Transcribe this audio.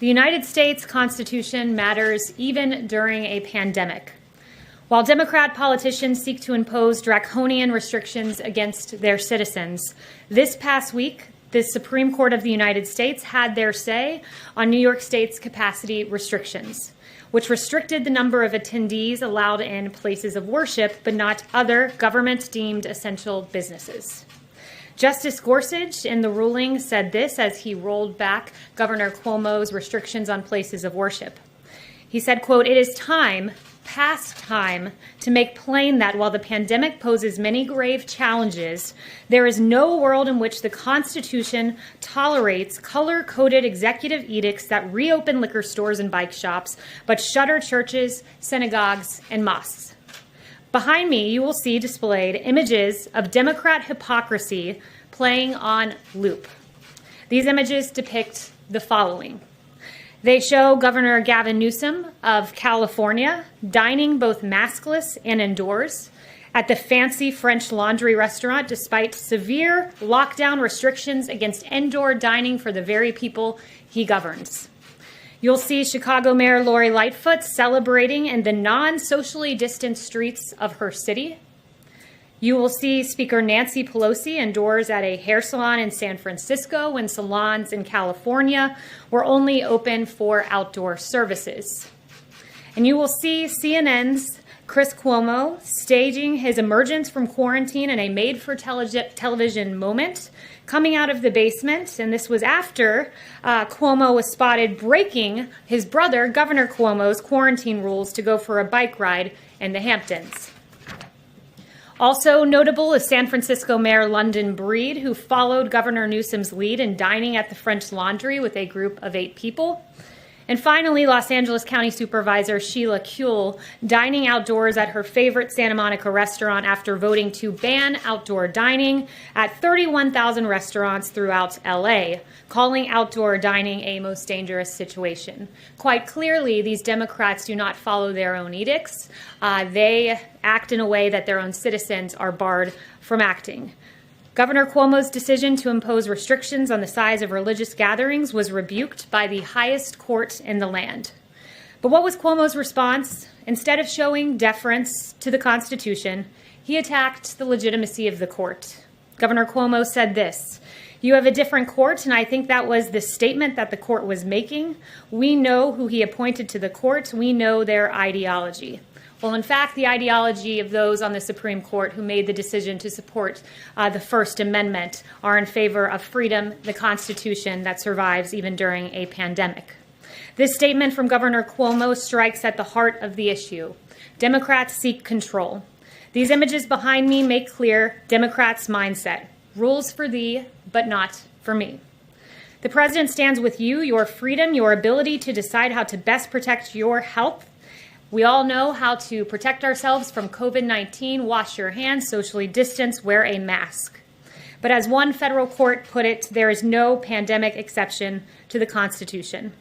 The United States Constitution matters even during a pandemic. While Democrat politicians seek to impose draconian restrictions against their citizens, this past week, the Supreme Court of the United States had their say on New York State's capacity restrictions, which restricted the number of attendees allowed in places of worship, but not other government-deemed essential businesses. Justice Gorsuch, in the ruling, said this as he rolled back Governor Cuomo's restrictions on places of worship. He said, quote, "It is time, past time, to make plain that while the pandemic poses many grave challenges, there is no world in which the Constitution tolerates color-coded executive edicts that reopen liquor stores and bike shops, but shutter churches, synagogues, and mosques." Behind me, you will see displayed images of Democrat hypocrisy playing on loop. These images depict the following. They show Governor Gavin Newsom of California dining both maskless and indoors at the fancy French Laundry restaurant despite severe lockdown restrictions against indoor dining for the very people he governs. You'll see Chicago Mayor Lori Lightfoot celebrating in the non-socially distant streets of her city. You will see Speaker Nancy Pelosi indoors at a hair salon in San Francisco when salons in California were only open for outdoor services. And you will see CNN's Chris Cuomo staging his emergence from quarantine in a made-for-television moment, coming out of the basement, and this was after Cuomo was spotted breaking his brother, Governor Cuomo's, quarantine rules to go for a bike ride in the Hamptons. Also notable is San Francisco Mayor London Breed, who followed Governor Newsom's lead in dining at the French Laundry with a group of 8 people. And finally, Los Angeles County Supervisor Sheila Kuehl dining outdoors at her favorite Santa Monica restaurant after voting to ban outdoor dining at 31,000 restaurants throughout LA, calling outdoor dining a most dangerous situation. Quite clearly, these Democrats do not follow their own edicts. They act in a way that their own citizens are barred from acting. Governor Cuomo's decision to impose restrictions on the size of religious gatherings was rebuked by the highest court in the land. But what was Cuomo's response? Instead of showing deference to the Constitution, he attacked the legitimacy of the court. Governor Cuomo said this, "You have a different court, and I think that was the statement that the court was making. We know who he appointed to the court. We know their ideology." Well, in fact, the ideology of those on the Supreme Court who made the decision to support the First Amendment are in favor of freedom, the Constitution that survives even during a pandemic. This statement from Governor Cuomo strikes at the heart of the issue. Democrats seek control. These images behind me make clear Democrats' mindset. Rules for thee, but not for me. The president stands with you, your freedom, your ability to decide how to best protect your health. We all know how to protect ourselves from COVID-19, wash your hands, socially distance, wear a mask. But as one federal court put it, there is no pandemic exception to the Constitution.